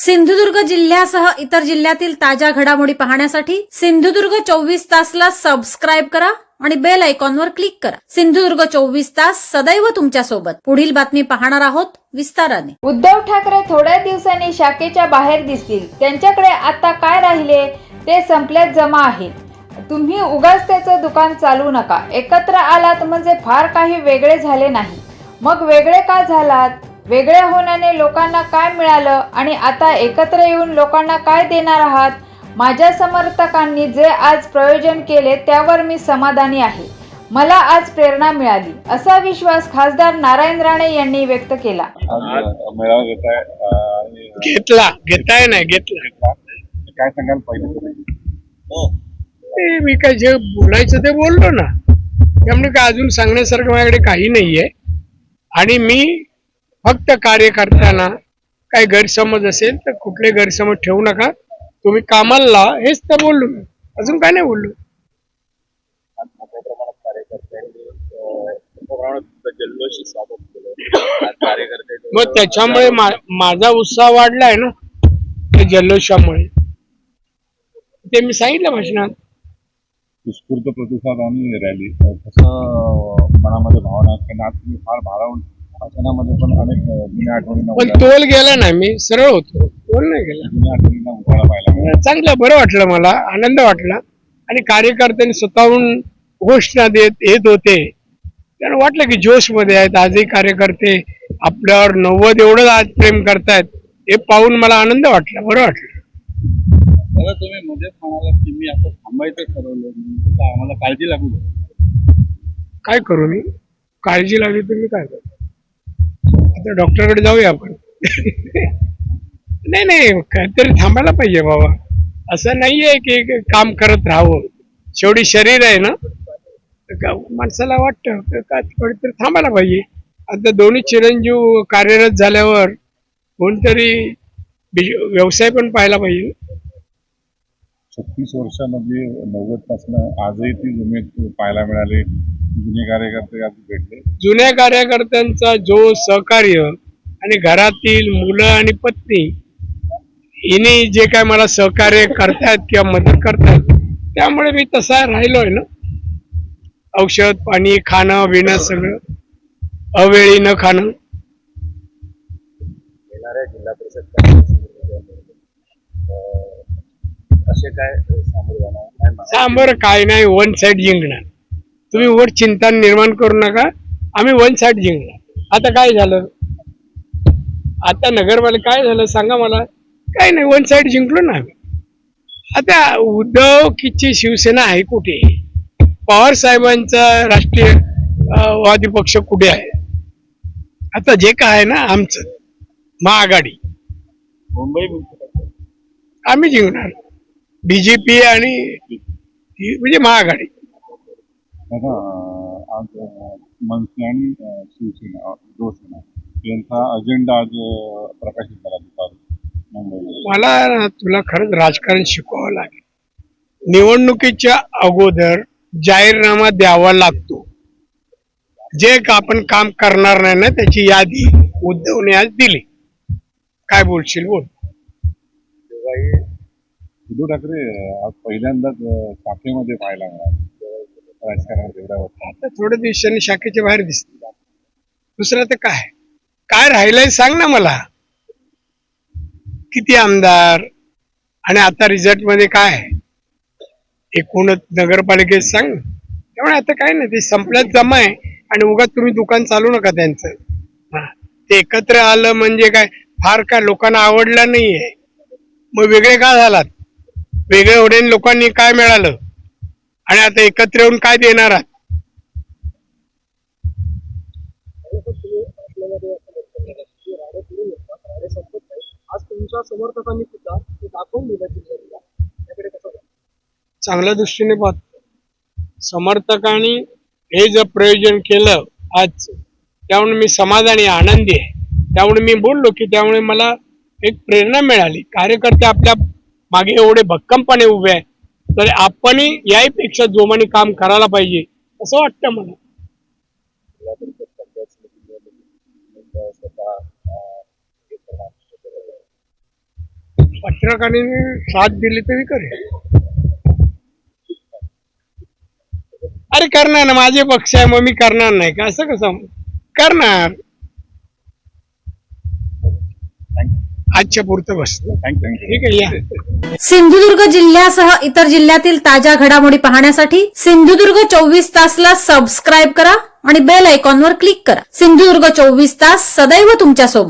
सिंधुदुर्ग जिल्ह्यासह इतर जिल्ह्यातील ताज्या घडामोडी पाहण्यासाठी सिंधुदुर्ग 24 तासला सबस्क्राईब करा आणि बेल आयकॉनवर क्लिक करा। सिंधुदुर्ग 24 तास सदैव तुमच्या सोबत। पुढील बातमी पाहणार आहोत विस्ताराने। उद्धव ठाकरे थोड्या दिवसांनी शाखेच्या बाहेर दिसतील। त्यांच्याकडे आता काय राहिले ते संपल्यात जमा आहे। तुम्ही उगाच त्याचं दुकान चालू नका। एकत्र आलात म्हणजे फार काही वेगळे झाले नाही। मग वेगळे का झालात? वेगळे होण्याने लोकांना काय मिळालं आणि आता एकत्र येऊन लोकांना काय देणार आहात? माझ्या समर्थकांनी जे आज प्रयोजन केले त्यावर मी समाधानी आहे। मला आज प्रेरणा मिळाली असा विश्वास खासदार नारायण राणे यांनी व्यक्त केला। घेताय नाही घेतला काय सांगाल पहिले? मी काय जे बोलायचं ते बोललो ना, त्यामुळे काय अजून सांगण्यासारखं माझ्याकडे काही नाहीये। आणि मी फक्त कार्यकर्त्यांना काही गैरसमज असेल तर कुठले गैरसमज ठेवू नका, तुम्ही कामाला लावा, हेच तर बोललो मी, अजून काय नाही बोललो। मोठ्या प्रमाणात कार्यकर्त्यांनी जल्लोषी स्वागत केलं कार्यकर्ते, मग त्याच्यामुळे माझा उत्साह वाढलाय ना त्या जल्लोषामुळे, ते मी सांगितलं भाषणात। उत्स्फूर्त प्रतिसाद आणि रॅली कसं मनामध्ये भावना आहेत? कारण आज तुम्ही फार भारावून भाषणामध्ये पण अनेक जुन्या आठवणींना पण तोल गेला नाही, मी सरळ होतो, तोल नाही गेला। जुन्या आठवणींना उभारा पाहिला चांगलं बरं वाटलं, मला आनंद वाटला। आणि कार्यकर्त्यांनी स्वतःहून घोषणा येत होते, त्यांना वाटलं की जोश मध्ये आहेत। आजही कार्यकर्ते आपल्यावर 90 एवढं आज प्रेम करतायत, हे पाहून मला आनंद वाटला, बरं वाटलं। दादा, तुम्ही मध्येच म्हणालात की मी आता थांबायचं ठरवलं, आम्हाला काळजी लागू द्या। काय करू मी? काळजी लागली तर मी काय करू? आता डॉक्टरकडे जाऊया आपण। नाही काहीतरी थांबायला पाहिजे बाबा, असं नाहीये की काम करत राहावं। शेवटी शरीर आहे ना, माणसाला वाटतं काहीतरी थांबायला पाहिजे। आता दोन्ही चिरंजीव कार्यरत झाल्यावर कोणतरी व्यवसाय पण पाहायला पाहिजे। 36 वर्षामध्ये 90 पासून आजही ती जुनी पाहायला मिळाली, जुने कार्यकर्ते आज भेटले। जुन्या कार्यकर्त्यांचा जो सहकार्य आणि घरातील मुलं आणि पत्नी हिने जे काय मला सहकार्य करतायत किंवा मदत करतायत, त्यामुळे मी तसा राहिलोय ना। औषध पाणी खाणं पिणं सगळं अवेळी न खाणं। येणाऱ्या जिल्हा परिषद असे काय सांबर काय नाही, वन साइड जिंकणार। तुम्ही वर चिंता निर्माण करू नका, आम्ही वन साइड जिंकणार। आता काय झालं? आता नगरपालिका काय झालं सांगा मला? काय नाही, वन साइड जिंकलो ना आम्ही। आता उद्धव किची शिवसेना आहे कुठे? पवार साहेबांचा राष्ट्रीयवादी पक्ष कुठे आहे? आता जे काय आहे ना आमचं महाआघाडी, मुंबई आम्ही जिंकणार। बीजेपी आणि म्हणजे महाआघाडी। आज मनसे आणि शिवसेना शिवसेना यांचा अजेंडा आज प्रकाशित झाला दुपारी। मला तुला खरंच राजकारण शिकवावं लागेल। निवडणुकीच्या अगोदर जाहीरनामा द्यावा लागतो। जे आपण काम करणार नाही ना त्याची यादी उद्धवने आज दिली। काय बोलशील बोल। उद्धव ठाकरे आज पहिल्यांदाच शाखेमध्ये पाहायला मिळाले राजकारणात एवढ्या वर्षात। आता थोड्या दिवसांनी शाखेच्या बाहेर दिसतील। दुसरं तर काय काय राहिलंय सांग ना मला? किती आमदार आणि आता रिझल्ट मध्ये काय आहे? एकूणच नगरपालिकेत सांग। त्यामुळे आता काय नाही, ते संपल्यात जमा आहे। आणि उगाच तुम्ही दुकान चालू नका त्यांचं। ते एकत्र आलं म्हणजे काय फार काय लोकांना आवडलं नाहीये, मग वेगळे का झालात? वेगळे होण्याने लोकांनी काय मिळालं आणि आता एकत्र येऊन काय देणार आहात? आज तुमच्या समर्थकांनी सुद्धा ते दाखवून दिलं। चांगल्या दृष्टीने पाहतो। समर्थकांनी हे जर प्रयोजन केलं आज, त्यामुळे मी समाधानी आनंदी आहे। त्यामुळे मी बोललो की त्यामुळे मला एक प्रेरणा मिळाली। कार्यकर्ते आपल्या मागे एवढे भक्कमपणे उभे आहे, तर आपणही याहीपेक्षा जोमाने काम करायला पाहिजे असं वाटतं मला। पत्रकारांनी साथ दिली तरी करेल. अरे करणार ना, माझे पक्ष आहे मग मी करणार नाही का? असं कसं करणार? आजच्या पुरतं बस. थँक्यू. ठीक आहे, या. सिंधुदुर्ग जिल्ह्यासह इतर जिल्ह्यातील ताज्या घडामोडी पाहण्यासाठी सिंधुदुर्ग 24 तासला सबस्क्राईब करा आणि बेल आयकॉनवर क्लिक करा. सिंधुदुर्ग 24 तास सदैव तुमच्या सोबत.